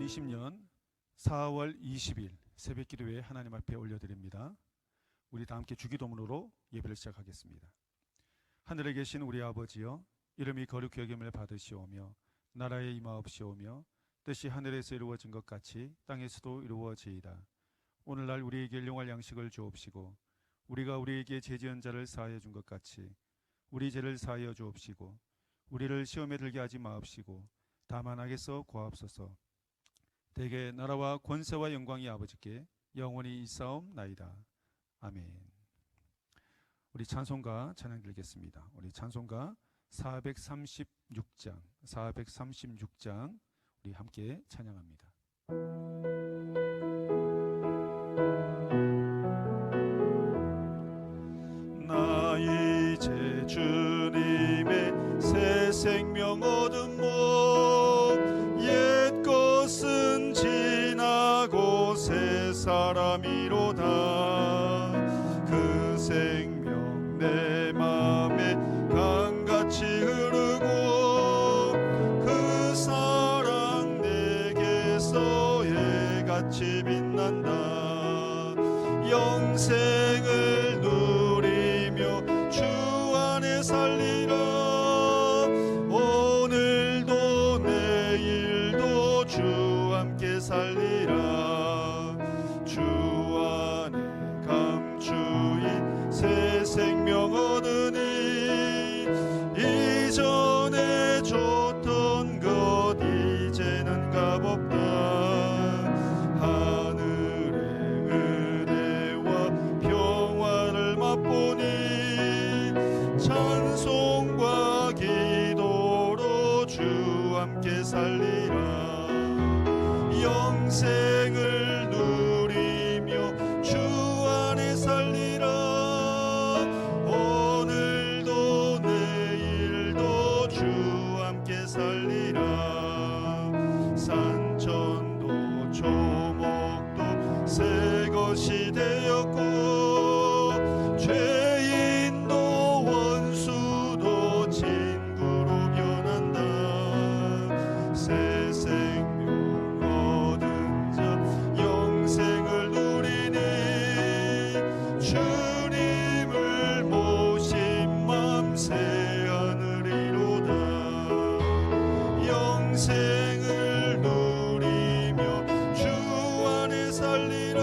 2020년 4월 20일 새벽 기도회 하나님 앞에 올려드립니다. 우리 다 함께 주기도문으로 예배를 시작하겠습니다. 하늘에 계신 우리 아버지여, 이름이 거룩히 여김을 받으시오며 나라의 임하옵시오며 뜻이 하늘에서 이루어진 것 같이 땅에서도 이루어지이다. 오늘날 우리에게 일용할 양식을 주옵시고 우리가 우리에게 죄지은 자를 사하여 준 것 같이 우리 죄를 사하여 주옵시고 우리를 시험에 들게 하지 마옵시고 다만 악에서 구하옵소서. 대개 나라와 권세와 영광이 아버지께 영원히 있사옵나이다. 아멘. 우리 찬송가 찬양 드리겠습니다. 우리 찬송가 436장 우리 함께 찬양합니다. 나 이제 주님의 새 생명 얻은 몸, 옛 것은 지나고 새 사람이로다. 그 생명 내 맘에 강같이 흐르고 그 사랑 내게서 해같이 빛난다. 영생을 누리며 주 안에 살리라. 오늘도 내일도 주 함께 살리라. 주 안에 감추인 새 생명 얻으니 이전에 줬던 것 이제는 값없다. 하늘의 은혜와 평화를 맛보니 찬송과 기도로 주 함께 살리라. 영생을 누리며 주 안에 살리라. 오늘도 내일도 주 함께 살리라. 산천도 초목도 새 것이 되었고 죄인도 원수도 친구로 변한다. 새 생명 얻은 자 영생을 누리니 주님을 모신 맘 새 하늘이로다. 영생을 누리며 주 안에 살리라.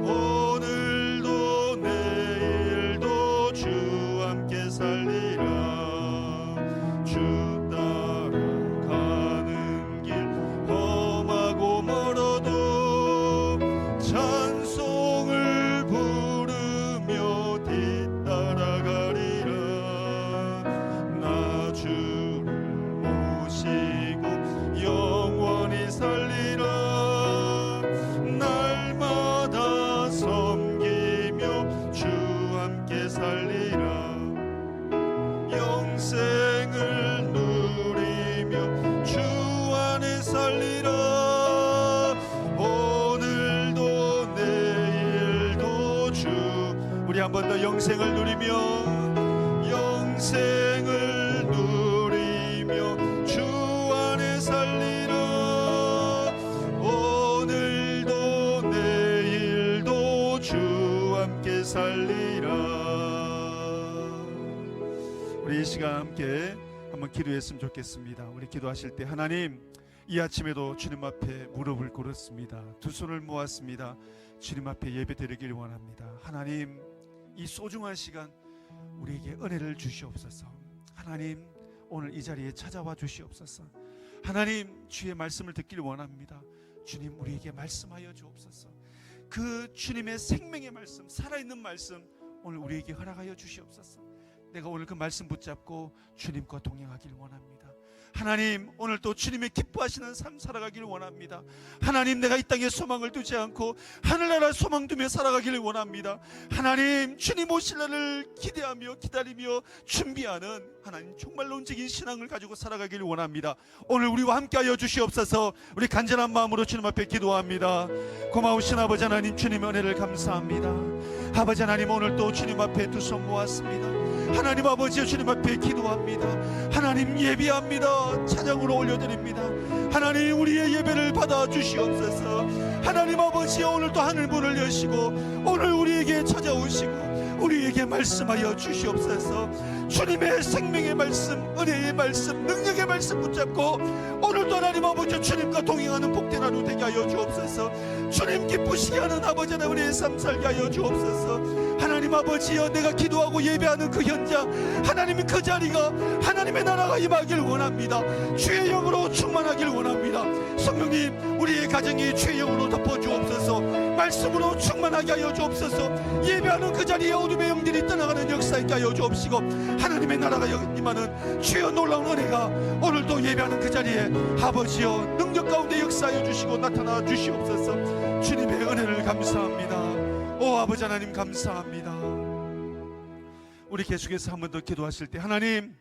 오늘도 내일도 주 함께 살리라. 주 따라가는 길 험하고 멀어도 찬송을 부르며 뒤따라가리라. 나 주를 모시고 영원히 살리라. 날마다 섬기며 주 함께 살리라. 영생을 누리며 주 안에 살리라. 오늘도 내일도 주. 우리 한 번 더 영생을 누리며 영생을 누리며 주 안에 살리라. 오늘도 내일도 주 함께 살리라. 우리 이 시간 함께 한번 기도했으면 좋겠습니다. 우리 기도하실 때 하나님, 이 아침에도 주님 앞에 무릎을 꿇었습니다. 두 손을 모았습니다. 주님 앞에 예배드리길 원합니다. 하나님, 이 소중한 시간 우리에게 은혜를 주시옵소서. 하나님, 오늘 이 자리에 찾아와 주시옵소서. 하나님, 주의 말씀을 듣길 원합니다. 주님, 우리에게 말씀하여 주옵소서. 그 주님의 생명의 말씀, 살아있는 말씀 오늘 우리에게 허락하여 주시옵소서. 내가 오늘 그 말씀 붙잡고 주님과 동행하길 원합니다. 하나님, 오늘 또 주님의 기뻐하시는 삶 살아가기를 원합니다. 하나님, 내가 이 땅에 소망을 두지 않고 하늘나라 소망 두며 살아가기를 원합니다. 하나님, 주님 오실 날을 기대하며 기다리며 준비하는 하나님 정말로 온적인 신앙을 가지고 살아가기를 원합니다. 오늘 우리와 함께하여 주시옵소서. 우리 간절한 마음으로 주님 앞에 기도합니다. 고마우신 아버지 하나님, 주님의 은혜를 감사합니다. 아버지 하나님, 오늘도 주님 앞에 두 손 모았습니다. 하나님 아버지, 주님 앞에 기도합니다. 하나님 예비합니다. 찬양으로 올려드립니다. 하나님, 우리의 예배를 받아 주시옵소서. 하나님 아버지, 오늘도 하늘 문을 여시고 오늘 우리에게 찾아오시고 우리에게 말씀하여 주시옵소서. 주님의 생명의 말씀, 은혜의 말씀, 능력의 말씀 붙잡고 오늘도 하나님 아버지, 주님과 동행하는 복된 하루 되게 하여 주옵소서. 주님 기쁘시게 하는 아버지 하나님의 삶 살게 하여 주옵소서. 하나님 아버지여, 내가 기도하고 예배하는 그 현장, 하나님의 그 자리가 하나님의 나라가 임하길 원합니다. 주의 영으로 충만하길 원합니다. 성령님, 우리의 가정이 주의 영으로 덮어주옵소서. 말씀으로 충만하게 하여 주옵소서. 예배하는 그 자리에 어둠의 영들이 떠나가는 역사 있게 하여 주옵시고, 하나님의 나라가 임하는 주여 놀라운 은혜가 오늘도 예배하는 그 자리에 아버지여 능력 가운데 역사하여 주시고 나타나 주시옵소서. 주님의 은혜를 감사합니다. 오 아버지 하나님, 감사합니다. 우리 계속해서 한 번 더 기도하실 때, 하나님,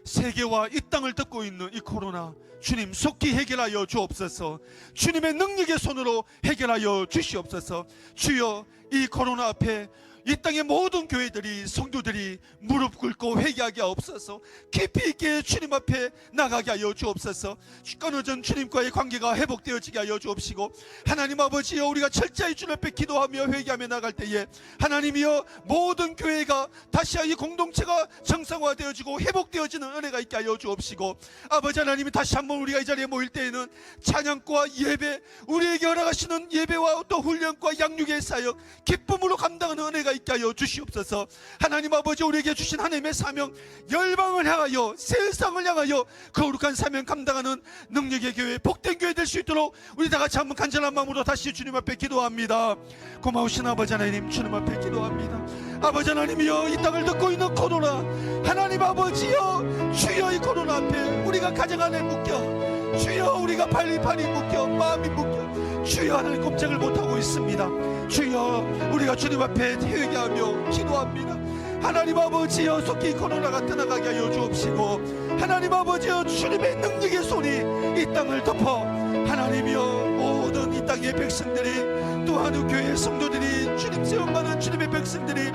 세계와 이 땅을 덮고 있는 이 코로나, 주님 속히 해결하여 주옵소서. 주님의 능력의 손으로 해결하여 주시옵소서. 주여, 이 코로나 앞에 이 땅의 모든 교회들이, 성도들이 무릎 꿇고 회개하게 하옵소서. 깊이 있게 주님 앞에 나가게 하여 주옵소서. 끊어진 주님과의 관계가 회복되어지게 하여 주옵시고, 하나님 아버지여, 우리가 철저히 주님 앞에 기도하며 회개하며 나갈 때에 하나님이여, 모든 교회가 다시 이 공동체가 정상화되어지고 회복되어지는 은혜가 있게 하여 주옵시고, 아버지 하나님이 다시 한번 우리가 이 자리에 모일 때에는 찬양과 예배, 우리에게 허락하시는 예배와 또 훈련과 양육의 사역, 기쁨으로 감당하는 은혜가 있게 하여 주시옵소서. 하나님 아버지, 우리에게 주신 하나님의 사명, 열방을 향하여, 세상을 향하여 거룩한 사명 감당하는 능력의 교회, 복된 교회 될 수 있도록 우리 다 같이 한번 간절한 마음으로 다시 주님 앞에 기도합니다. 고마우신 아버지 하나님, 주님 앞에 기도합니다. 아버지 하나님이여, 이 땅을 덮고 있는 코로나, 하나님 아버지여, 주여, 이 코로나 앞에 우리가 가정 안에 묶여, 주여, 우리가 발이 묶여, 마음이 묶여, 주여, 하나님 꼼짝을 못하고 있습니다. 주여, 우리가 주님 앞에 회개하며 기도합니다. 하나님 아버지여, 속히 코로나가 떠나가게 하여 주옵시고, 하나님 아버지여, 주님의 능력의 손이 이 땅을 덮어, 하나님이여, 모든 이 땅의 백성들이, 또한 교회의 성도들이, 주님 세움받은 주님의 백성들이,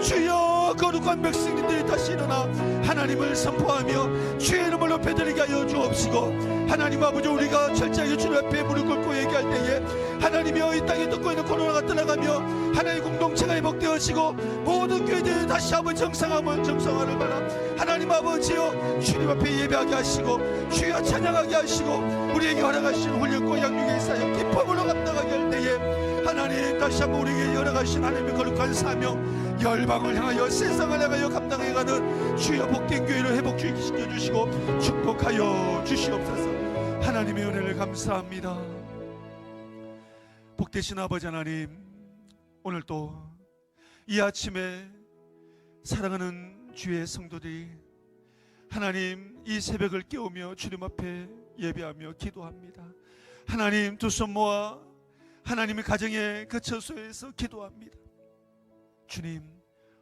주여, 거룩한 백성들이 다시 일어나 하나님을 선포하며 주의 이름을 높여드리게 하여 주옵시고, 하나님 아버지, 우리가 철저히 주님 앞에 무릎 꿇고 얘기할 때에 하나님이여, 이 땅에 덮고 있는 코로나가 떠나가며 하나님의 공동체가 회복되어지고 모든 교회들이 다시 한번 정상화를 바라 하나님 아버지여, 주님 앞에 예배하게 하시고 주여 찬양하게 하시고 우리에게 허락하신 훈련과 양육의 사역 기쁨으로 감당하게 할 때에 하나님, 다시 한번 우리에게 허락하신 하나님의 거룩한 사명, 열방을 향하여, 세상을 향하여 감당해가는 주여 복된 교회를 회복시켜 주시고 축복하여 주시옵소서. 하나님의 은혜를 감사합니다. 복되신 아버지 하나님, 오늘도 이 아침에 사랑하는 주의 성도들이 하나님, 이 새벽을 깨우며 주님 앞에 예배하며 기도합니다. 하나님, 두 손 모아 하나님의 가정의 그 처소에서 기도합니다. 주님,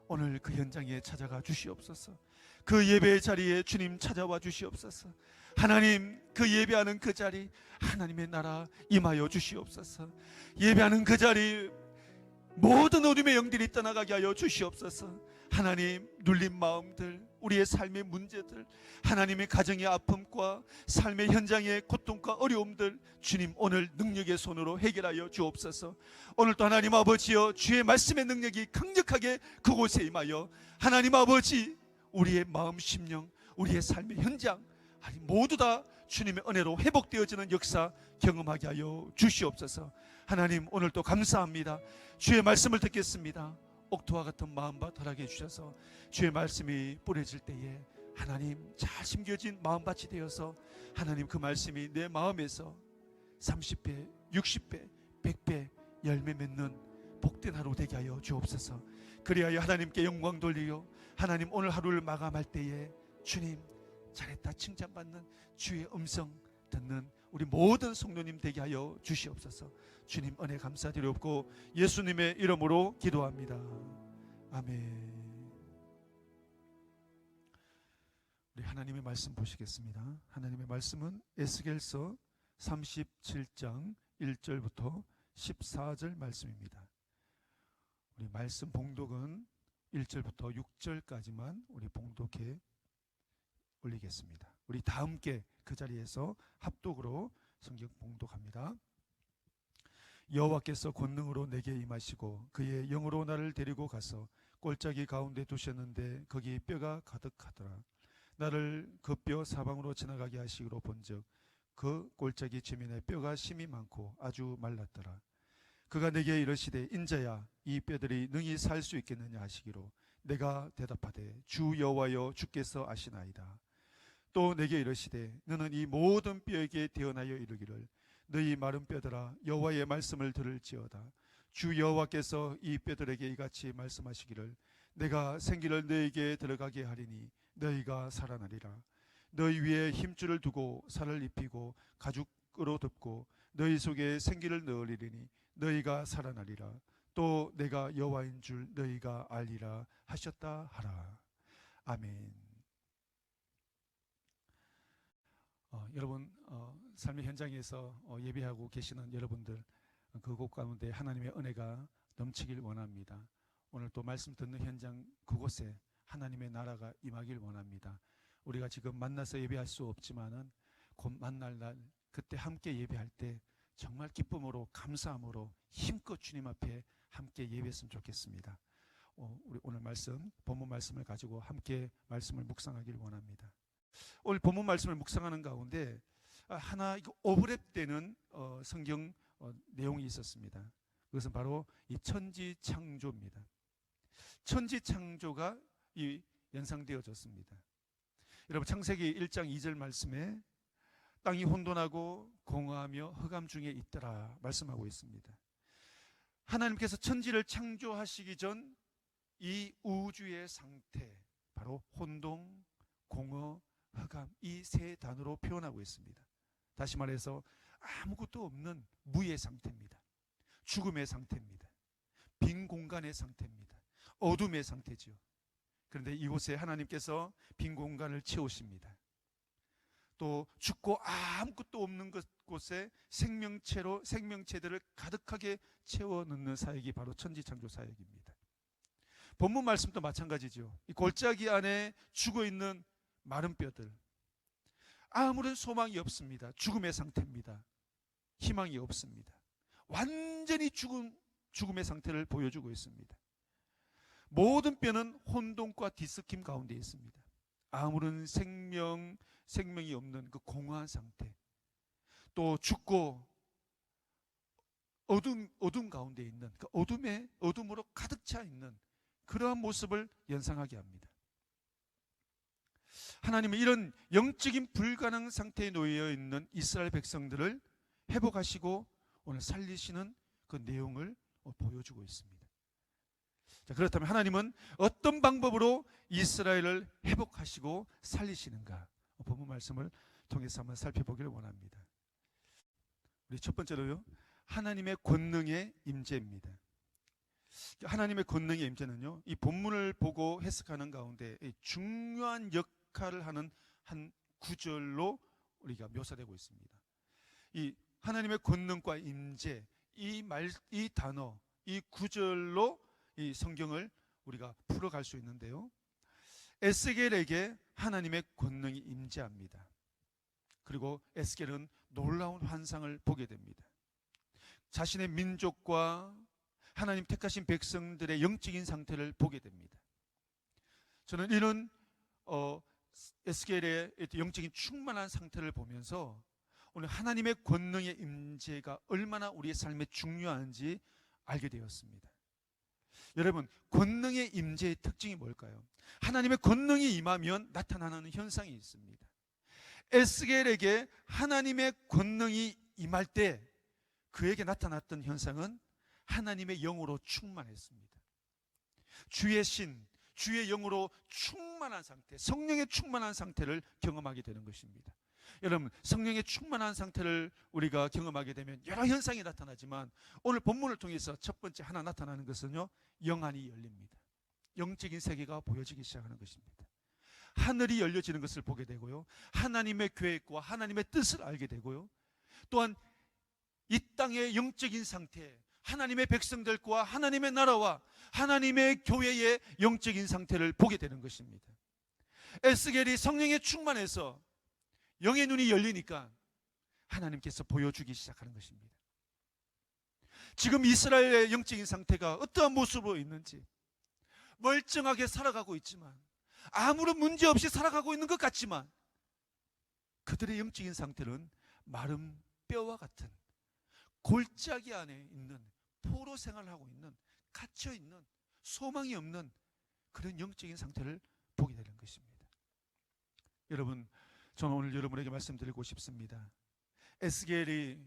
오늘 그 현장에 찾아가 주시옵소서. 그 예배의 자리에 주님 찾아와 주시옵소서. 하나님, 그 예배하는 그 자리, 하나님의 나라 임하여 주시옵소서. 예배하는 그 자리, 모든 어둠의 영들이 떠나가게 하여 주시옵소서. 하나님, 눌린 마음들, 우리의 삶의 문제들, 하나님의 가정의 아픔과 삶의 현장의 고통과 어려움들, 주님 오늘 능력의 손으로 해결하여 주옵소서. 오늘도 하나님 아버지여, 주의 말씀의 능력이 강력하게 그곳에 임하여 하나님 아버지, 우리의 마음 심령, 우리의 삶의 현장 모두 다 주님의 은혜로 회복되어지는 역사 경험하게 하여 주시옵소서. 하나님, 오늘도 감사합니다. 주의 말씀을 듣겠습니다. 옥토와 같은 마음밭 허락해 주셔서 주의 말씀이 뿌려질 때에 하나님, 잘 심겨진 마음밭이 되어서 하나님, 그 말씀이 내 마음에서 30배, 60배, 100배 열매 맺는 복된 하루 되게 하여 주옵소서. 그리하여 하나님께 영광 돌리요, 하나님 오늘 하루를 마감할 때에 주님 잘했다 칭찬받는 주의 음성 듣는 우리 모든 성도님 되게 하여 주시옵소서. 주님 은혜 감사드리옵고 예수님의 이름으로 기도합니다. 아멘. 우리 하나님의 말씀 보시겠습니다. 하나님의 말씀은 에스겔서 37장 1절부터 14절 말씀입니다. 우리 말씀 봉독은 1절부터 6절까지만 우리 봉독해 올리겠습니다. 우리 다 함께 그 자리에서 합독으로 성경 봉독합니다. 여호와께서 권능으로 내게 임하시고 그의 영으로 나를 데리고 가서 골짜기 가운데 두셨는데 거기 뼈가 가득하더라. 나를 그 뼈 사방으로 지나가게 하시기로 본즉 그 골짜기 지면에 뼈가 심이 많고 아주 말랐더라. 그가 내게 이르시되 인자야 이 뼈들이 능히 살 수 있겠느냐 하시기로 내가 대답하되 주 여호와여 주께서 아시나이다. 또 내게 이르시되 너는 이 모든 뼈에게 대언하여 이르기를 너희 마른 뼈들아 여호와의 말씀을 들을지어다. 주 여호와께서 이 뼈들에게 이같이 말씀하시기를 내가 생기를 너희에게 들어가게 하리니 너희가 살아나리라. 너희 위에 힘줄을 두고 살을 입히고 가죽으로 덮고 너희 속에 생기를 넣으리니 너희가 살아나리라. 또 내가 여호와인 줄 너희가 알리라 하셨다 하라. 아멘. 여러분 삶의 현장에서 예배하고 계시는 여러분들 그곳 가운데 하나님의 은혜가 넘치길 원합니다. 오늘 또 말씀 듣는 현장 그곳에 하나님의 나라가 임하길 원합니다. 우리가 지금 만나서 예배할 수 없지만은 곧 만날 날 그때 함께 예배할 때 정말 기쁨으로 감사함으로 힘껏 주님 앞에 함께 예배했으면 좋겠습니다. 우리 오늘 말씀 본문 말씀을 가지고 함께 말씀을 묵상하길 원합니다. 오늘 본문 말씀을 묵상하는 가운데 하나 오버랩되는 성경 내용이 있었습니다. 그것은 바로 이 천지창조입니다. 천지창조가 이 연상되어졌습니다. 여러분 창세기 1장 2절 말씀에 땅이 혼돈하고 공허하며 흑암 중에 있더라 말씀하고 있습니다. 하나님께서 천지를 창조하시기 전 이 우주의 상태 바로 혼동, 공허, 흑암 이 세 단어로 표현하고 있습니다. 다시 말해서 아무것도 없는 무의 상태입니다. 죽음의 상태입니다. 빈 공간의 상태입니다. 어둠의 상태죠. 그런데 이곳에 하나님께서 빈 공간을 채우십니다. 또 죽고 아무것도 없는 곳에 생명체들을 가득하게 채워 넣는 사역이 바로 천지창조 사역입니다. 본문 말씀도 마찬가지죠. 이 골짜기 안에 죽어 있는 마른 뼈들 아무런 소망이 없습니다. 죽음의 상태입니다. 희망이 없습니다. 완전히 죽음의 상태를 보여주고 있습니다. 모든 뼈는 혼돈과 뒤섞임 가운데 있습니다. 아무런 생명이 없는 그 공허한 상태, 또 죽고 어둠 가운데 있는 그 어둠으로 가득 차 있는 그러한 모습을 연상하게 합니다. 하나님은 이런 영적인 불가능 상태에 놓여 있는 이스라엘 백성들을 회복하시고 오늘 살리시는 그 내용을 보여주고 있습니다. 자, 그렇다면 하나님은 어떤 방법으로 이스라엘을 회복하시고 살리시는가? 본문 말씀을 통해서 한번 살펴보기를 원합니다. 우리 첫 번째로요, 하나님의 권능의 임재입니다. 하나님의 권능의 임재는요, 이 본문을 보고 해석하는 가운데 중요한 역할을 하는 한 구절로 우리가 묘사되고 있습니다. 이 하나님의 권능과 임재, 이 단어, 이 구절로 이 성경을 우리가 풀어갈 수 있는데요. 에스겔에게 하나님의 권능이 임재합니다. 그리고 에스겔은 놀라운 환상을 보게 됩니다. 자신의 민족과 하나님 택하신 백성들의 영적인 상태를 보게 됩니다. 저는 이런 에스겔의 영적인 충만한 상태를 보면서 오늘 하나님의 권능의 임재가 얼마나 우리의 삶에 중요한지 알게 되었습니다. 여러분, 권능의 임재의 특징이 뭘까요? 하나님의 권능이 임하면 나타나는 현상이 있습니다. 에스겔에게 하나님의 권능이 임할 때 그에게 나타났던 현상은 하나님의 영으로 충만했습니다. 주의 신, 주의 영으로 충만한 상태, 성령의 충만한 상태를 경험하게 되는 것입니다. 여러분, 성령의 충만한 상태를 우리가 경험하게 되면 여러 현상이 나타나지만 오늘 본문을 통해서 첫 번째 하나 나타나는 것은요, 영안이 열립니다. 영적인 세계가 보여지기 시작하는 것입니다. 하늘이 열려지는 것을 보게 되고요, 하나님의 계획과 하나님의 뜻을 알게 되고요, 또한 이 땅의 영적인 상태, 하나님의 백성들과 하나님의 나라와 하나님의 교회의 영적인 상태를 보게 되는 것입니다. 에스겔이 성령에 충만해서 영의 눈이 열리니까 하나님께서 보여주기 시작하는 것입니다. 지금 이스라엘의 영적인 상태가 어떠한 모습으로 있는지, 멀쩡하게 살아가고 있지만, 아무런 문제 없이 살아가고 있는 것 같지만, 그들의 영적인 상태는 마른 뼈와 같은 골짜기 안에 있는, 포로 생활을 하고 있는, 갇혀 있는, 소망이 없는 그런 영적인 상태를 보게 되는 것입니다. 여러분, 저는 오늘 여러분에게 말씀드리고 싶습니다. 에스겔이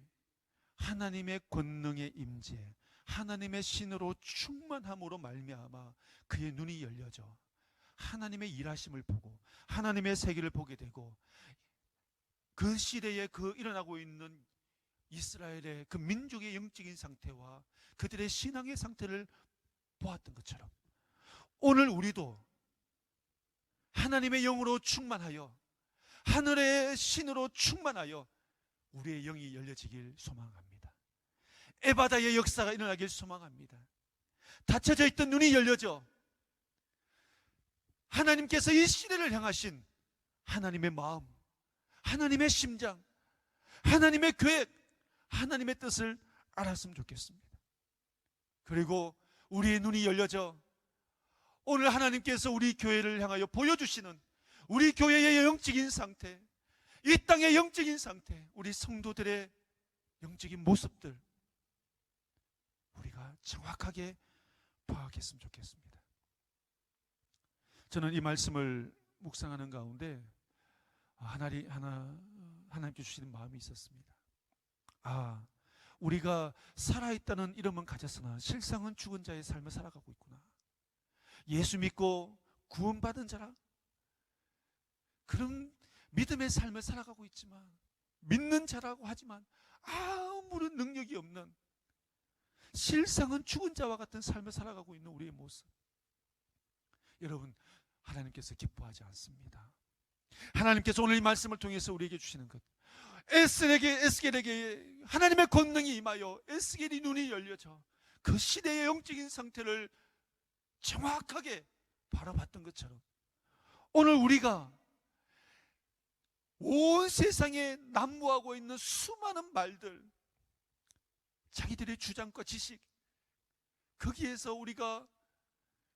하나님의 권능의 임재, 하나님의 신으로 충만함으로 말미암아 그의 눈이 열려져 하나님의 일하심을 보고 하나님의 세계를 보게 되고, 그 시대에 그 일어나고 있는 이스라엘의 그 민족의 영적인 상태와 그들의 신앙의 상태를 보았던 것처럼, 오늘 우리도 하나님의 영으로 충만하여 하늘의 신으로 충만하여 우리의 영이 열려지길 소망합니다. 에바다의 역사가 일어나길 소망합니다. 닫혀져 있던 눈이 열려져 하나님께서 이 시대를 향하신 하나님의 마음, 하나님의 심장, 하나님의 계획, 하나님의 뜻을 알았으면 좋겠습니다. 그리고 우리의 눈이 열려져 오늘 하나님께서 우리 교회를 향하여 보여주시는 우리 교회의 영적인 상태, 이 땅의 영적인 상태, 우리 성도들의 영적인 모습들, 우리가 정확하게 파악했으면 좋겠습니다. 저는 이 말씀을 묵상하는 가운데 하나님께 주시는 마음이 있었습니다. 우리가 살아있다는 이름은 가졌으나 실상은 죽은 자의 삶을 살아가고 있구나. 예수 믿고 구원받은 자라 그런 믿음의 삶을 살아가고 있지만, 믿는 자라고 하지만 아무런 능력이 없는, 실상은 죽은 자와 같은 삶을 살아가고 있는 우리의 모습, 여러분, 하나님께서 기뻐하지 않습니다. 하나님께서 오늘 이 말씀을 통해서 우리에게 주시는 것, 에스겔에게 하나님의 권능이 임하여 에스겔이 눈이 열려져 그 시대의 영적인 상태를 정확하게 바라봤던 것처럼, 오늘 우리가 온 세상에 난무하고 있는 수많은 말들, 자기들의 주장과 지식, 거기에서 우리가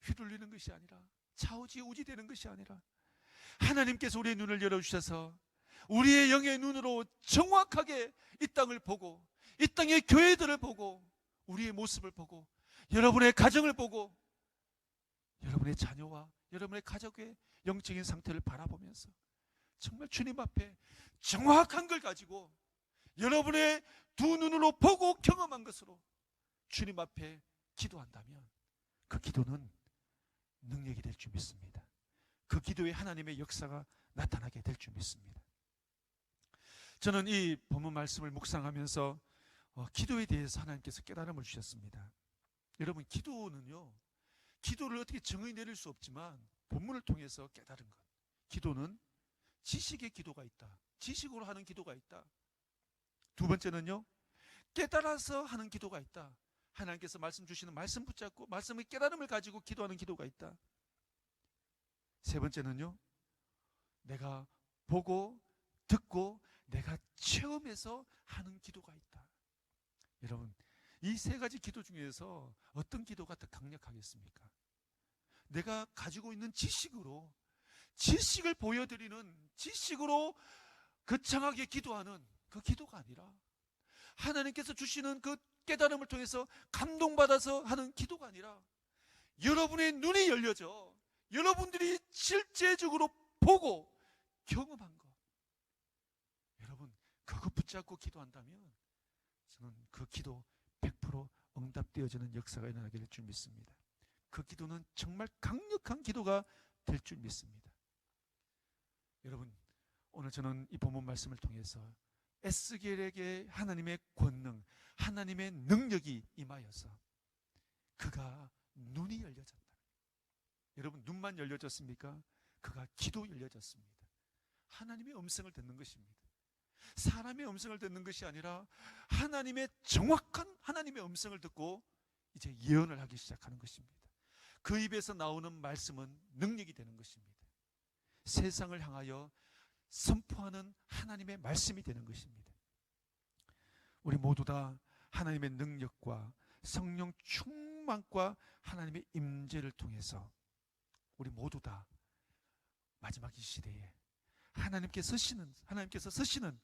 휘둘리는 것이 아니라, 좌우지우지 되는 것이 아니라, 하나님께서 우리의 눈을 열어주셔서 우리의 영의 눈으로 정확하게 이 땅을 보고, 이 땅의 교회들을 보고, 우리의 모습을 보고, 여러분의 가정을 보고, 여러분의 자녀와 여러분의 가족의 영적인 상태를 바라보면서 정말 주님 앞에 정확한 걸 가지고 여러분의 두 눈으로 보고 경험한 것으로 주님 앞에 기도한다면 그 기도는 능력이 될 줄 믿습니다. 그 기도에 하나님의 역사가 나타나게 될 줄 믿습니다. 저는 이 본문 말씀을 묵상하면서 기도에 대해서 하나님께서 깨달음을 주셨습니다. 여러분, 기도는요, 기도를 어떻게 정의 내릴 수 없지만 본문을 통해서 깨달은 것, 기도는 지식의 기도가 있다, 지식으로 하는 기도가 있다. 두 번째는요, 깨달아서 하는 기도가 있다. 하나님께서 말씀 주시는 말씀 붙잡고 말씀의 깨달음을 가지고 기도하는 기도가 있다. 세 번째는요, 내가 보고 듣고 내가 체험해서 하는 기도가 있다. 여러분, 이 세 가지 기도 중에서 어떤 기도가 더 강력하겠습니까? 내가 가지고 있는 지식으로, 지식을 보여드리는, 지식으로 거창하게 기도하는 그 기도가 아니라, 하나님께서 주시는 그 깨달음을 통해서 감동받아서 하는 기도가 아니라, 여러분의 눈이 열려져 여러분들이 실제적으로 보고 경험한 것, 여러분 그거 붙잡고 기도한다면 저는 그 기도 100% 응답되어지는 역사가 일어나게 될 줄 믿습니다. 그 기도는 정말 강력한 기도가 될 줄 믿습니다. 여러분, 오늘 저는 이 본문 말씀을 통해서 에스겔에게 하나님의 권능, 하나님의 능력이 임하여서 그가 눈이 열려졌다. 여러분, 눈만 열려졌습니까? 그가 귀도 열려졌습니다. 하나님의 음성을 듣는 것입니다. 사람의 음성을 듣는 것이 아니라 하나님의 정확한 하나님의 음성을 듣고 이제 예언을 하기 시작하는 것입니다. 그 입에서 나오는 말씀은 능력이 되는 것입니다. 세상을 향하여 선포하는 하나님의 말씀이 되는 것입니다. 우리 모두 다 하나님의 능력과 성령 충만과 하나님의 임재를 통해서 우리 모두 다 마지막 이 시대에 하나님께서 쓰시는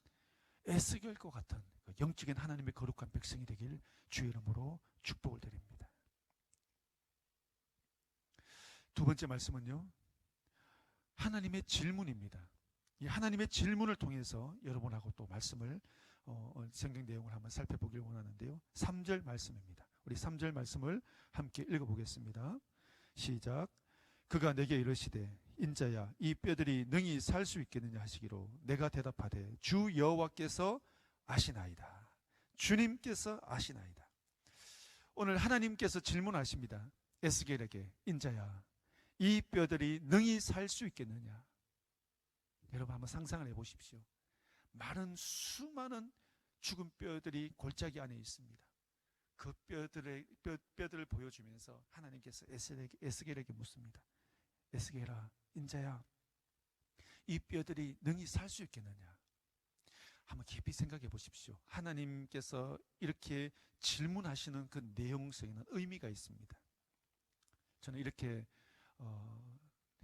에스겔과 같은 영적인 하나님의 거룩한 백성이 되길 주의 이름으로 축복을 드립니다. 두 번째 말씀은요, 하나님의 질문입니다. 이 하나님의 질문을 통해서 여러분하고 또 말씀을 성경 내용을 한번 살펴보길 원하는데요, 3절 말씀입니다. 우리 3절 말씀을 함께 읽어보겠습니다. 시작. 그가 내게 이르시되 인자야 이 뼈들이 능히 살 수 있겠느냐 하시기로 내가 대답하되 주 여호와께서 아시나이다. 주님께서 아시나이다. 오늘 하나님께서 질문하십니다. 에스겔에게 인자야 이 뼈들이 능히 살 수 있겠느냐. 여러분 한번 상상을 해보십시오. 많은 수많은 죽은 뼈들이 골짜기 안에 있습니다. 그 뼈들을 보여주면서 하나님께서 에스겔에게 묻습니다. 에스겔아 인자야 이 뼈들이 능히 살 수 있겠느냐. 한번 깊이 생각해 보십시오. 하나님께서 이렇게 질문하시는 그 내용 속에는 의미가 있습니다. 저는 이렇게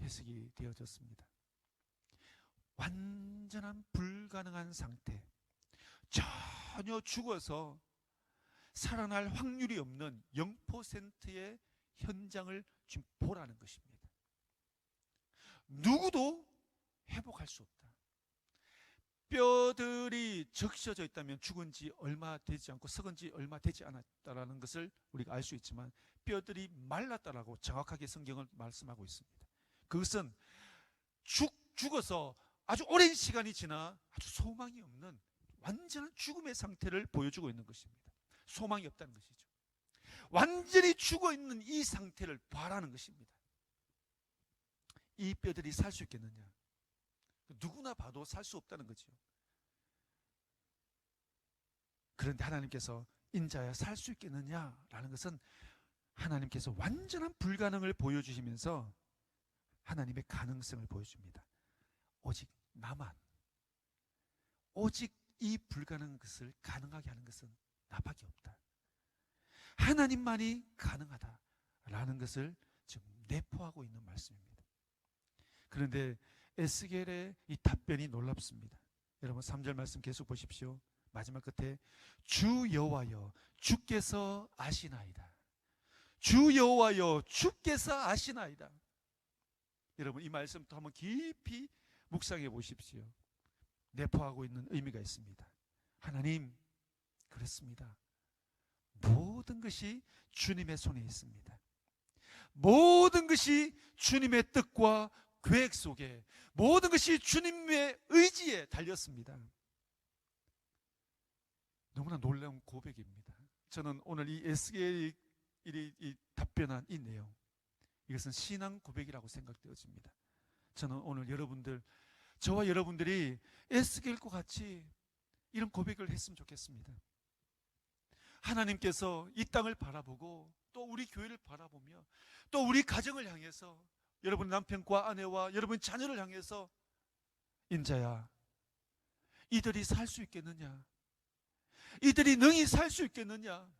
해석이 되어졌습니다. 완전한 불가능한 상태, 전혀 죽어서 살아날 확률이 없는 0%의 현장을 지금 보라는 것입니다. 누구도 회복할 수 없다. 뼈들이 적셔져 있다면 죽은 지 얼마 되지 않고 썩은 지 얼마 되지 않았다라는 것을 우리가 알 수 있지만 뼈들이 말랐다라고 정확하게 성경을 말씀하고 있습니다. 그것은 죽어서 아주 오랜 시간이 지나 아주 소망이 없는 완전한 죽음의 상태를 보여주고 있는 것입니다. 소망이 없다는 것이죠. 완전히 죽어 있는 이 상태를 바라는 것입니다. 이 뼈들이 살 수 있겠느냐? 누구나 봐도 살 수 없다는 거죠. 그런데 하나님께서 인자야 살 수 있겠느냐라는 것은 하나님께서 완전한 불가능을 보여주시면서 하나님의 가능성을 보여줍니다. 오직 나만, 오직 이 불가능한 것을 가능하게 하는 것은 나밖에 없다. 하나님만이 가능하다라는 것을 지금 내포하고 있는 말씀입니다. 그런데 에스겔의 이 답변이 놀랍습니다. 여러분 3절 말씀 계속 보십시오. 마지막 끝에 주 여호와여 주께서 아시나이다. 주 여호와여 주께서 아시나이다. 여러분 이 말씀부터 한번 깊이 묵상해 보십시오. 내포하고 있는 의미가 있습니다. 하나님, 그렇습니다. 모든 것이 주님의 손에 있습니다. 모든 것이 주님의 뜻과 계획 속에, 모든 것이 주님의 의지에 달렸습니다. 너무나 놀라운 고백입니다. 저는 오늘 이 에스겔이 답변한 이 내용, 이것은 신앙 고백이라고 생각되어집니다. 저는 오늘 저와 여러분들이 에스겔과 같이 이런 고백을 했으면 좋겠습니다. 하나님께서 이 땅을 바라보고 또 우리 교회를 바라보며 또 우리 가정을 향해서 여러분 남편과 아내와 여러분 자녀를 향해서 인자야 이들이 살 수 있겠느냐, 이들이 능히 살 수 있겠느냐,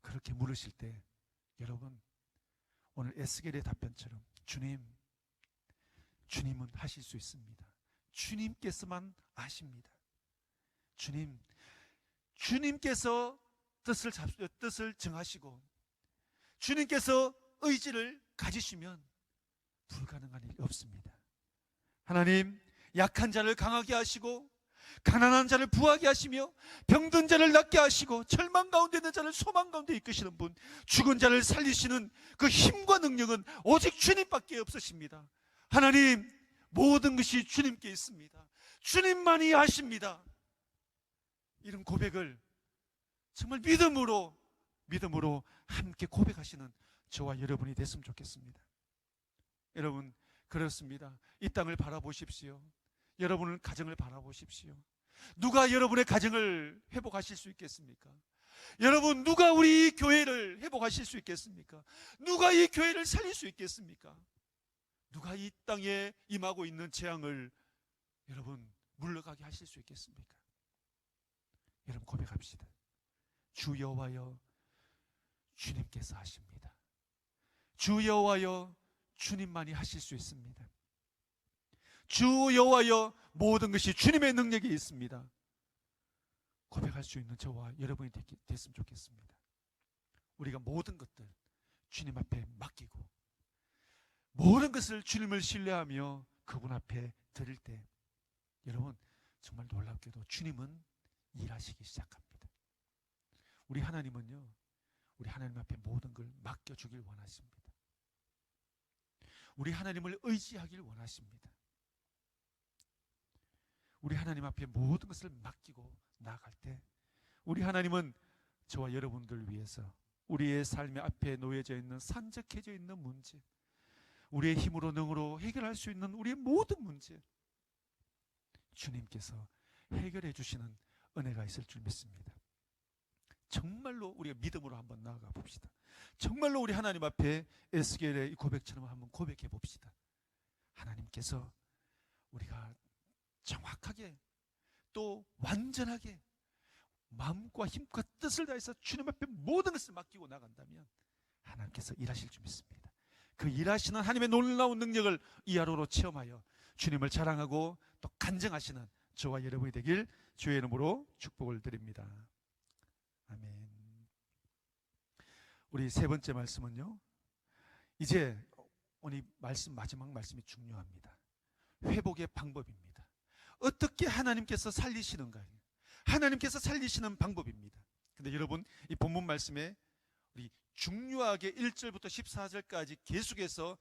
그렇게 물으실 때 여러분 오늘 에스겔의 답변처럼 주님은 하실 수 있습니다. 주님께서만 아십니다. 주님께서 뜻을 정하시고 주님께서 의지를 가지시면 불가능한 일이 없습니다. 하나님, 약한 자를 강하게 하시고 가난한 자를 부하게 하시며 병든 자를 낫게 하시고 절망 가운데 있는 자를 소망 가운데 이끄시는 분, 죽은 자를 살리시는 그 힘과 능력은 오직 주님밖에 없으십니다. 하나님, 모든 것이 주님께 있습니다. 주님만이 아십니다. 이런 고백을 정말 믿음으로 함께 고백하시는 저와 여러분이 됐으면 좋겠습니다. 여러분, 그렇습니다. 이 땅을 바라보십시오. 여러분은 가정을 바라보십시오. 누가 여러분의 가정을 회복하실 수 있겠습니까? 여러분, 누가 우리 교회를 회복하실 수 있겠습니까? 누가 이 교회를 살릴 수 있겠습니까? 누가 이 땅에 임하고 있는 재앙을 여러분 물러가게 하실 수 있겠습니까? 여러분, 고백합시다. 주 여호와여, 주님께서 하십니다. 주 여호와여, 주님만이 하실 수 있습니다. 주 여호와여, 모든 것이 주님의 능력이 있습니다. 고백할 수 있는 저와 여러분이 됐으면 좋겠습니다. 우리가 모든 것들 주님 앞에 맡기고 모든 것을 주님을 신뢰하며 그분 앞에 드릴 때 여러분, 정말 놀랍게도 주님은 일하시기 시작합니다. 우리 하나님은요, 우리 하나님 앞에 모든 걸 맡겨주길 원하십니다. 우리 하나님을 의지하길 원하십니다. 우리 하나님 앞에 모든 것을 맡기고 나아갈 때 우리 하나님은 저와 여러분들 위해서 우리의 삶의 앞에 놓여져 있는, 산적해져 있는 문제, 우리의 힘으로 능으로 해결할 수 있는 우리의 모든 문제, 주님께서 해결해 주시는 은혜가 있을 줄 믿습니다. 정말로 우리가 믿음으로 한번 나아가 봅시다. 정말로 우리 하나님 앞에 에스겔의 이 고백처럼 한번 고백해 봅시다. 하나님께서 우리가 정확하게 또 완전하게 마음과 힘과 뜻을 다해서 주님 앞에 모든 것을 맡기고 나간다면 하나님께서 일하실 줄 믿습니다. 그 일하시는 하나님의 놀라운 능력을 이 하루로 체험하여 주님을 자랑하고 또 간증하시는 저와 여러분이 되길 주의 이름으로 축복을 드립니다. 아멘. 우리 세 번째 말씀은요, 이제 오늘 말씀, 마지막 말씀이 중요합니다. 회복의 방법입니다. 어떻게 하나님께서 살리시는가, 하나님께서 살리시는 방법입니다. 근데 여러분, 이 본문 말씀에 우리 중요하게 1절부터 14절까지 계속해서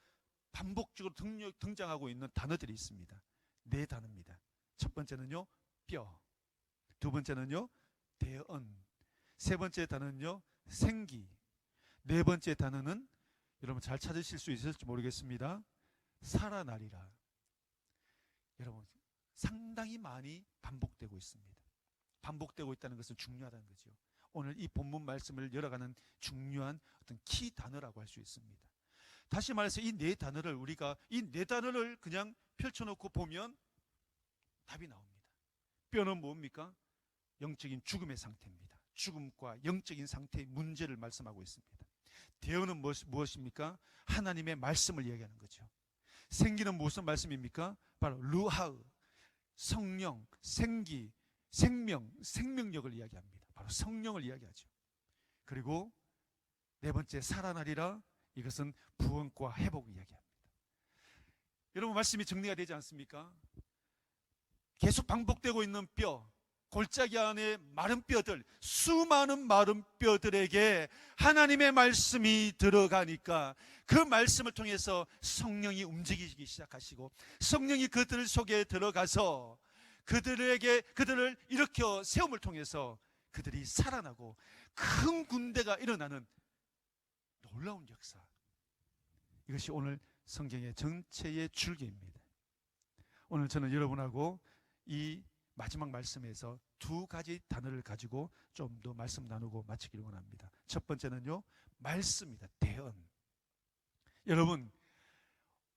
반복적으로 등장하고 있는 단어들이 있습니다. 네 단어입니다. 첫 번째는요, 뼈. 두 번째는요, 대언. 세 번째 단어는요, 생기. 네 번째 단어는 여러분 잘 찾으실 수 있을지 모르겠습니다. 살아나리라. 여러분, 상당히 많이 반복되고 있습니다. 반복되고 있다는 것은 중요하다는 거죠. 오늘 이 본문 말씀을 열어가는 중요한 어떤 키 단어라고 할 수 있습니다. 다시 말해서 이 네 단어를 우리가 이 네 단어를 그냥 펼쳐놓고 보면 답이 나옵니다. 뼈는 뭡니까? 영적인 죽음의 상태입니다. 죽음과 영적인 상태의 문제를 말씀하고 있습니다. 대언은 무엇입니까? 하나님의 말씀을 이야기하는 거죠. 생기는 무슨 말씀입니까? 바로 루하으, 성령, 생기, 생명, 생명력을 이야기합니다. 바로 성령을 이야기하죠. 그리고 네 번째, 살아나리라. 이것은 부흥과 회복을 이야기합니다. 여러분, 말씀이 정리가 되지 않습니까? 계속 반복되고 있는 뼈, 골짜기 안에 마른 뼈들, 수많은 마른 뼈들에게 하나님의 말씀이 들어가니까 그 말씀을 통해서 성령이 움직이기 시작하시고 성령이 그들 속에 들어가서 그들을 일으켜 세움을 통해서 그들이 살아나고 큰 군대가 일어나는 놀라운 역사. 이것이 오늘 성경의 전체의 줄기입니다. 오늘 저는 여러분하고 이 마지막 말씀에서 두 가지 단어를 가지고 좀 더 말씀 나누고 마치기를 원합니다. 첫 번째는요, 말씀입니다. 대언. 여러분,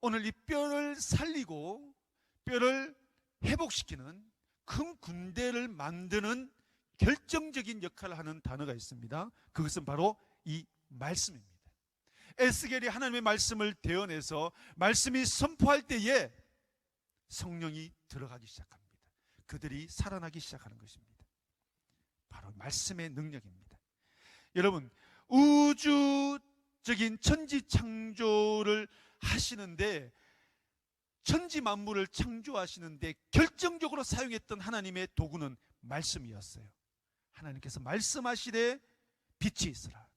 오늘 이 뼈를 살리고 뼈를 회복시키는 큰 군대를 만드는 결정적인 역할을 하는 단어가 있습니다. 그것은 바로 이 말씀입니다. 에스겔이 하나님의 말씀을 대언해서 말씀이 선포할 때에 성령이 들어가기 시작합니다. 그들이 살아나기 시작하는 것입니다. 바로 말씀의 능력입니다. 여러분, 우주적인 천지 창조를 하시는데, 천지 만물을 창조하시는데 결정적으로 사용했던 하나님의 도구는 말씀이었어요. 하나님께서 말씀하시되 빛이 있으라,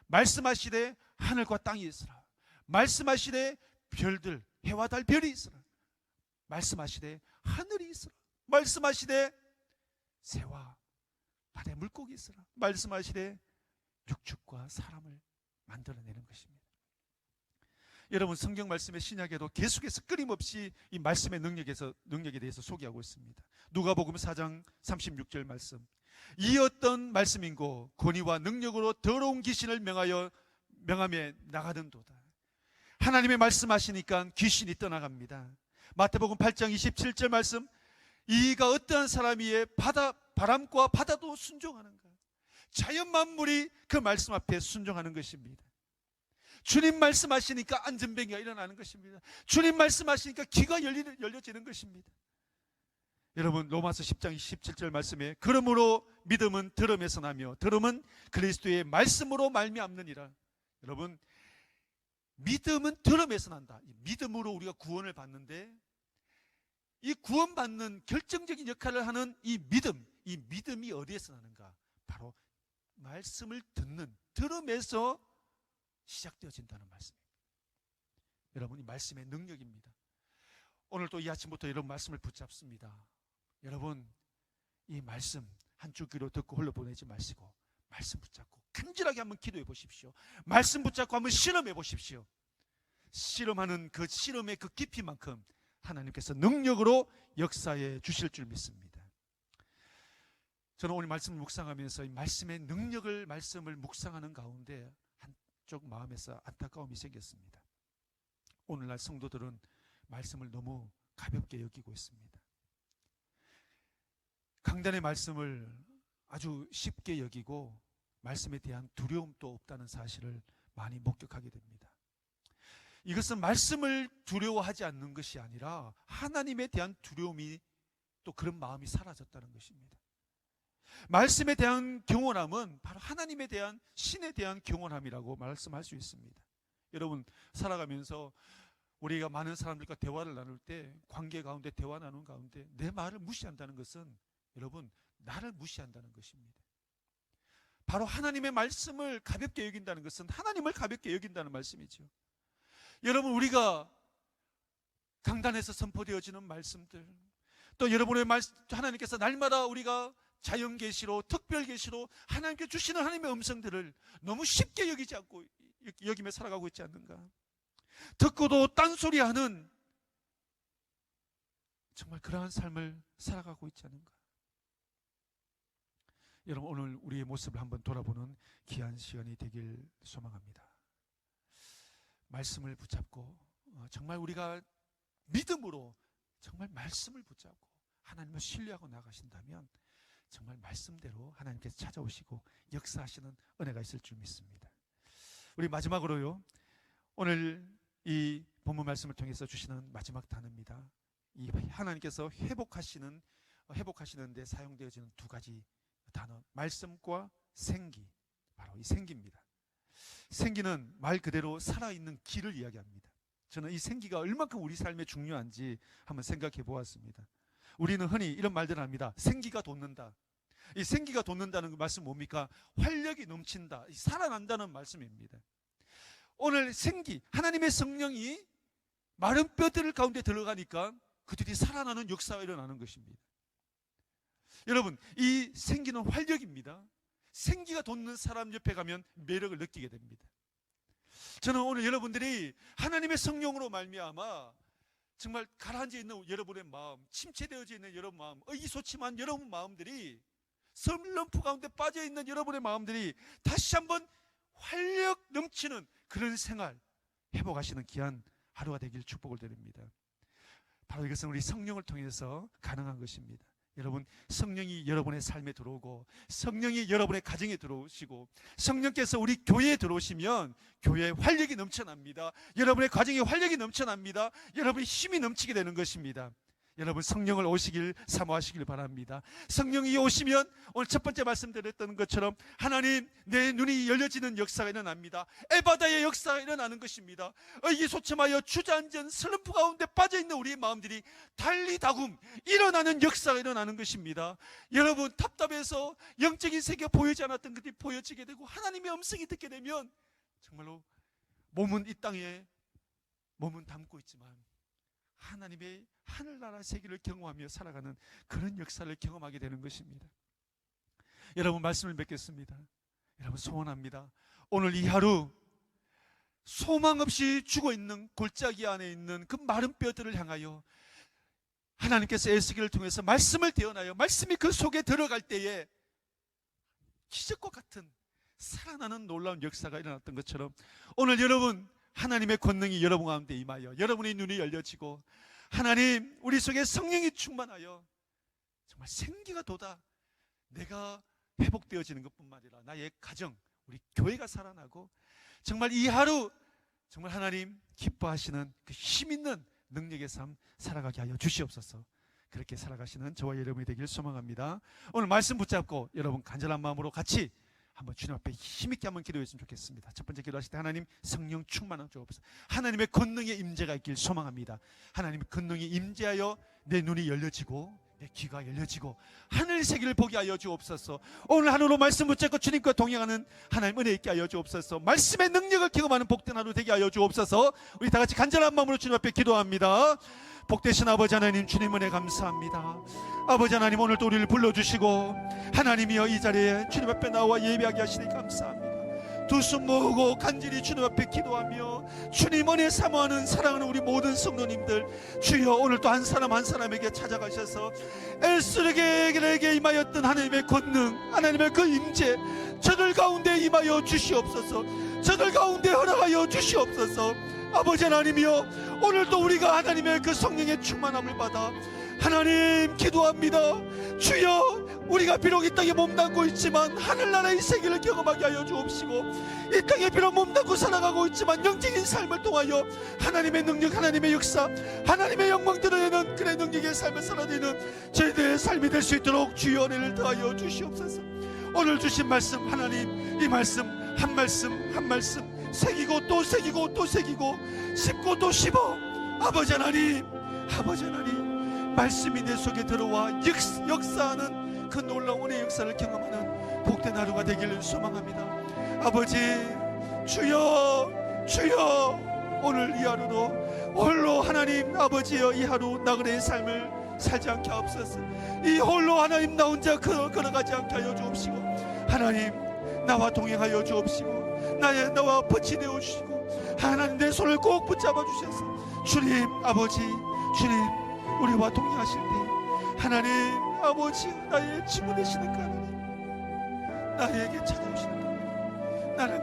말씀하시되 하늘과 땅이 있으라, 말씀하시되 별들, 해와 달 별이 있으라, 말씀하시되 하늘이 있으라, 말씀하시되 새와 바다의 물고기 있으라, 말씀하시되 육축과 사람을 만들어내는 것입니다. 여러분 성경 말씀의 신약에도 계속해서 끊임없이 이 말씀의 능력에 대해서 소개하고 있습니다. 누가복음 4장 36절 말씀. 이 어떤 말씀인고 권위와 능력으로 더러운 귀신을 명하며 나가는도다. 하나님의 말씀하시니까 귀신이 떠나갑니다. 마태복음 8장 27절 말씀. 이가 어떠한 사람이에 바람과 바다도 순종하는가. 자연 만물이 그 말씀 앞에 순종하는 것입니다. 주님 말씀하시니까 안전병이가 일어나는 것입니다. 주님 말씀하시니까 귀가 열려지는 것입니다. 여러분 로마서 10장 17절 말씀에 그러므로 믿음은 들음에서 나며 들음은 그리스도의 말씀으로 말미암느니라. 여러분 믿음은 들음에서 난다. 믿음으로 우리가 구원을 받는데 이 구원받는 결정적인 역할을 하는 이 믿음이 어디에서 나는가? 바로 말씀을 들음에서 시작되어진다는 말씀입니다. 여러분 이 말씀의 능력입니다. 오늘 또 이 아침부터 여러분 말씀을 붙잡습니다. 여러분 이 말씀 한 줄기로 듣고 흘러보내지 마시고 말씀 붙잡고 간절하게 한번 기도해 보십시오. 말씀 붙잡고 한번 실험해 보십시오. 실험하는 그 실험의 그 깊이만큼 하나님께서 능력으로 역사해 주실 줄 믿습니다. 저는 오늘 말씀을 묵상하면서 이 말씀의 말씀을 묵상하는 가운데 한쪽 마음에서 안타까움이 생겼습니다. 오늘날 성도들은 말씀을 너무 가볍게 여기고 있습니다. 강단의 말씀을 아주 쉽게 여기고 말씀에 대한 두려움도 없다는 사실을 많이 목격하게 됩니다. 이것은 말씀을 두려워하지 않는 것이 아니라 하나님에 대한 두려움이 또 그런 마음이 사라졌다는 것입니다. 말씀에 대한 경원함은 바로 하나님에 대한 신에 대한 경원함이라고 말씀할 수 있습니다. 여러분 살아가면서 우리가 많은 사람들과 대화를 나눌 때 관계 가운데 대화 나누는 가운데 내 말을 무시한다는 것은 여러분 나를 무시한다는 것입니다. 바로 하나님의 말씀을 가볍게 여긴다는 것은 하나님을 가볍게 여긴다는 말씀이죠. 여러분 우리가 강단에서 선포되어지는 말씀들 또 여러분의 하나님께서 날마다 우리가 자연 계시로 특별 계시로 하나님께 주시는 하나님의 음성들을 너무 쉽게 여기며 살아가고 있지 않는가? 듣고도 딴소리하는 정말 그러한 삶을 살아가고 있지 않는가? 여러분 오늘 우리의 모습을 한번 돌아보는 귀한 시간이 되길 소망합니다. 말씀을 붙잡고 정말 우리가 믿음으로 정말 말씀을 붙잡고 하나님을 신뢰하고 나가신다면 정말 말씀대로 하나님께서 찾아오시고 역사하시는 은혜가 있을 줄 믿습니다. 우리 마지막으로요, 오늘 이 본문 말씀을 통해서 주시는 마지막 단어입니다. 이 하나님께서 회복하시는데 사용되어지는 두 가지 단어, 말씀과 생기, 바로 이 생기입니다. 생기는 말 그대로 살아있는 기를 이야기합니다. 저는 이 생기가 얼만큼 우리 삶에 중요한지 한번 생각해 보았습니다. 우리는 흔히 이런 말들을 합니다. 생기가 돋는다. 이 생기가 돋는다는 그 말씀 뭡니까? 활력이 넘친다, 살아난다는 말씀입니다. 오늘 생기, 하나님의 성령이 마른 뼈들 가운데 들어가니까 그들이 살아나는 역사가 일어나는 것입니다. 여러분 이 생기는 활력입니다. 생기가 돋는 사람 옆에 가면 매력을 느끼게 됩니다. 저는 오늘 여러분들이 하나님의 성령으로 말미암아 정말 가라앉아 있는 여러분의 마음, 침체되어져 있는 여러분 마음, 의기소침한 여러분 마음들이, 슬럼프 가운데 빠져있는 여러분의 마음들이 다시 한번 활력 넘치는 그런 생활 회복하시는 귀한 하루가 되길 축복을 드립니다. 바로 이것은 우리 성령을 통해서 가능한 것입니다. 여러분 성령이 여러분의 삶에 들어오고 성령이 여러분의 가정에 들어오시고 성령께서 우리 교회에 들어오시면 교회에 활력이 넘쳐납니다. 여러분의 가정에 활력이 넘쳐납니다. 여러분의 힘이 넘치게 되는 것입니다. 여러분 성령을 사모하시길 바랍니다. 성령이 오시면 오늘 첫 번째 말씀드렸던 것처럼 하나님 내 눈이 열려지는 역사가 일어납니다. 에바다의 역사가 일어나는 것입니다. 의기소침하여 주저앉은 슬럼프 가운데 빠져있는 우리의 마음들이 달리다굼 일어나는 역사가 일어나는 것입니다. 여러분 답답해서 영적인 세계가 보이지 않았던 것들이 보여지게 되고 하나님의 음성이 듣게 되면 정말로 몸은 이 땅에 몸은 담고 있지만 하나님의 하늘나라 세계를 경험하며 살아가는 그런 역사를 경험하게 되는 것입니다. 여러분 말씀을 맺겠습니다. 여러분 소원합니다. 오늘 이 하루 소망 없이 죽어있는 골짜기 안에 있는 그 마른 뼈들을 향하여 하나님께서 에스겔을 통해서 말씀을 대언하여 말씀이 그 속에 들어갈 때에 기적과 같은 살아나는 놀라운 역사가 일어났던 것처럼 오늘 여러분, 하나님의 권능이 여러분 가운데 임하여 여러분의 눈이 열려지고 하나님 우리 속에 성령이 충만하여 정말 생기가 돋아 내가 회복되어지는 것뿐만 아니라 나의 가정, 우리 교회가 살아나고 정말 이 하루 정말 하나님 기뻐하시는 그 힘있는 능력의 삶 살아가게 하여 주시옵소서. 그렇게 살아가시는 저와 여러분이 되길 소망합니다. 오늘 말씀 붙잡고 여러분 간절한 마음으로 같이 한번 주님 앞에 힘있게 한번 기도했으면 좋겠습니다. 첫 번째 기도하실 때 하나님 성령 충만한 주옵소서. 하나님의 권능의 임재가 있길 소망합니다. 하나님의 권능이 임재하여 내 눈이 열려지고 내 귀가 열려지고 하늘 세계를 보게 하여 주옵소서. 오늘 하루로 말씀 붙잡고 주님과 동행하는 하나님 은혜 있게 하여 주옵소서. 말씀의 능력을 경험하는 복된 하루 되게 하여 주옵소서. 우리 다 같이 간절한 마음으로 주님 앞에 기도합니다. 복되신 아버지 하나님, 주님 은혜 감사합니다. 아버지 하나님, 오늘도 우리를 불러주시고 하나님이여 이 자리에 주님 앞에 나와 예배하게 하시니 감사합니다. 두 손 모으고 간절히 주님 앞에 기도하며 주님 은혜 사모하는 사랑하는 우리 모든 성도님들, 주여 오늘 또 한 사람 한 사람에게 찾아가셔서 에스겔에게 임하였던 하나님의 권능, 하나님의 그 임재 저들 가운데 임하여 주시옵소서. 저들 가운데 허락하여 주시옵소서. 아버지 하나님이여, 오늘도 우리가 하나님의 그 성령의 충만함을 받아 하나님 기도합니다. 주여, 우리가 비록 이 땅에 몸담고 있지만 하늘나라의 세계를 경험하게 하여 주옵시고, 이 땅에 비록 몸담고 살아가고 있지만 영적인 삶을 통하여 하나님의 능력, 하나님의 역사, 하나님의 영광 드러내는 그의 능력의 삶을 살아내는 저희들의 삶이 될 수 있도록 주여 은혜를 더하여 주시옵소서. 오늘 주신 말씀, 하나님 이 말씀 한 말씀 한 말씀 새기고 또 새기고 또 새기고 씹고 또 씹어 아버지 하나님, 아버지 하나님 말씀이 내 속에 들어와 역사하는 그 놀라운 은혜의 역사를 경험하는 복된 하루가 되기를 소망합니다. 아버지, 주여 주여, 오늘 이 하루도 홀로 하나님 아버지여 이 하루 나그네의 삶을 살지 않게 하옵소서. 이 홀로 하나님 나 혼자 걸어가지 않게 하여 주옵시고, 하나님 나와 동행하여 주옵시고 나와 붙이 되어 주시고 하나님 내 손을 꼭 붙잡아 주셔서 주님 아버지, 주님 우리와 동행하실 때 하나님 아버지 나의 친구 되시는 그 하나님, 나에게 찾아오시는 그 하나님, 나를